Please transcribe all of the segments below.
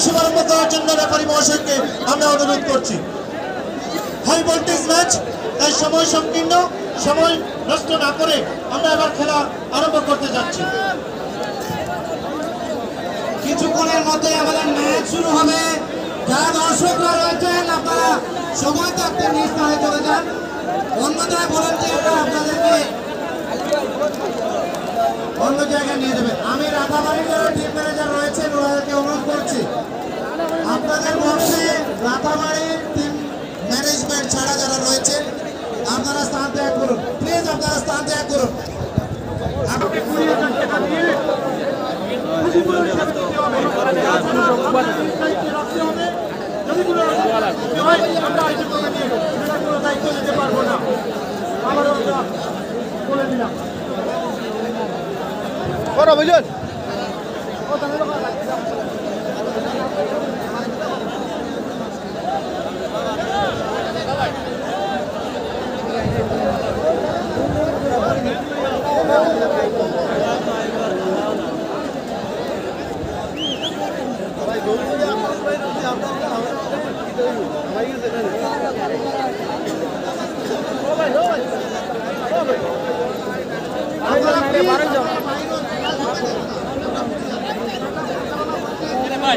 শুভারম্ভ করার জন্য রেফারি মহাশয়কে আমরা অনুরোধ করছি। হাই ভোল্টেজ ম্যাচ, তাই সময় সংকীর্ণ, সময় নষ্ট না করে আমরা এবার খেলা আরম্ভ করতে যাচ্ছি। কিছুক্ষণের মধ্যে আমাদের ম্যাচ শুরু হবে। যারা দর্শকরা রয়েছেন আপনারা সময় থাকতে নিজ স্থানে চলে যান। অন্যথায় ভলান্টিয়াররা আপনাদেরকে অন্য জায়গায় নিয়ে যাবেন। আমি রাতাবাড়ির যারা টিম ম্যানেজার রয়েছেন ওনাদেরকে অনুরোধ করছি, আপনাদের বক্সে রাতাবাড়ির টিম ম্যানেজমেন্ট ছাড়া যারা রয়েছেন আপনারা স্থান ত্যাগ করুন। প্লিজ আপনারা স্থান ত্যাগ করুন।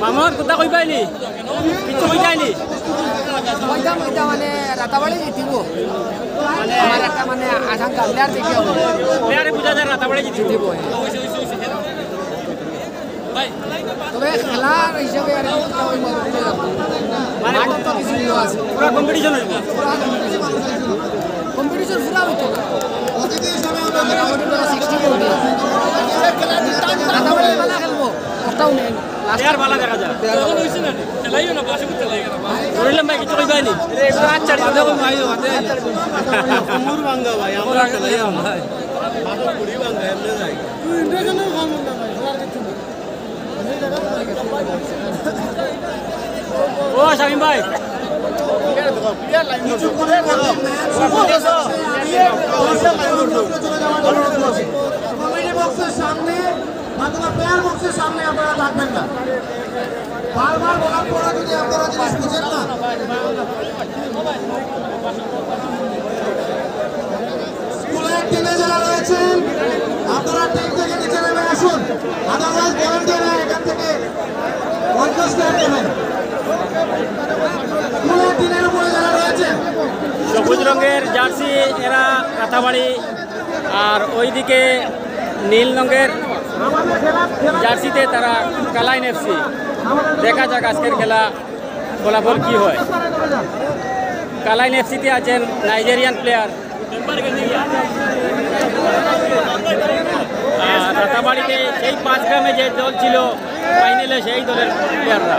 মামার কথা কই পাইলি কিছু কই যায়নি ময়দা মানে রাতাবাড়ি জিতিব মানে আমার একটা মানে আশঙ্কা প্লেয়ার দেখে হবে প্লেয়ারে বুঝা যায় রাতাবাড়ি জিতিব তবে খেলার হিসাবে আর মানে তো কিছু আছে পুরো কম্পিটিশন হইব কম্পিটিশন পুরা হইতো রাতাবাড়ি মেলা খেলবো একটাও নেই প্লেয়ার ভালো দেখা যায় তখন হইছে না খেলাইও না পাশে খেলাই গেল কইলাম ভাই কিছু কই পাইনি একটু আচ্ছা বাদে কই মাইও বাদে কুমুর ভাঙা ভাই আমরা খেলাইও ভাই বাদে পুরি ভাঙা এমনে যাই তুই ইন্টারনেশনাল কম না ভাই খেলার কিছু ও শামিম ভাই প্লেয়ার লাইন কিছু করে কমিটি বক্সের সামনে অথবা প্লেয়ার বক্সের সামনে আপনারা থাকবেন না। বারবার বলার পরে যদি আপনারা জিনিস বুঝেন না, স্কুলের টিমে যারা রয়েছেন আপনারা টিম থেকে নিচে নেমে আসুন, আদারওয়াইজ ভলান্টিয়াররা এখান থেকে অনকষ্ট নেবেন। স্কুলের টিমের উপরে যারা রয়েছেন সবুজ রঙের জার্সি এরা রাতাবাড়ি, আর ওইদিকে নীল রঙের জার্সিতে তারা কালাইন এফসি। দেখা যাক আজকের খেলা ফলাফল কি হয়। কালাইন এফসিতে আছেন নাইজেরিয়ান প্লেয়ার, আর রাতাবাড়িতে সেই 5 গ্রামে যে দল ছিল ফাইনালে সেই দলের প্লেয়াররা।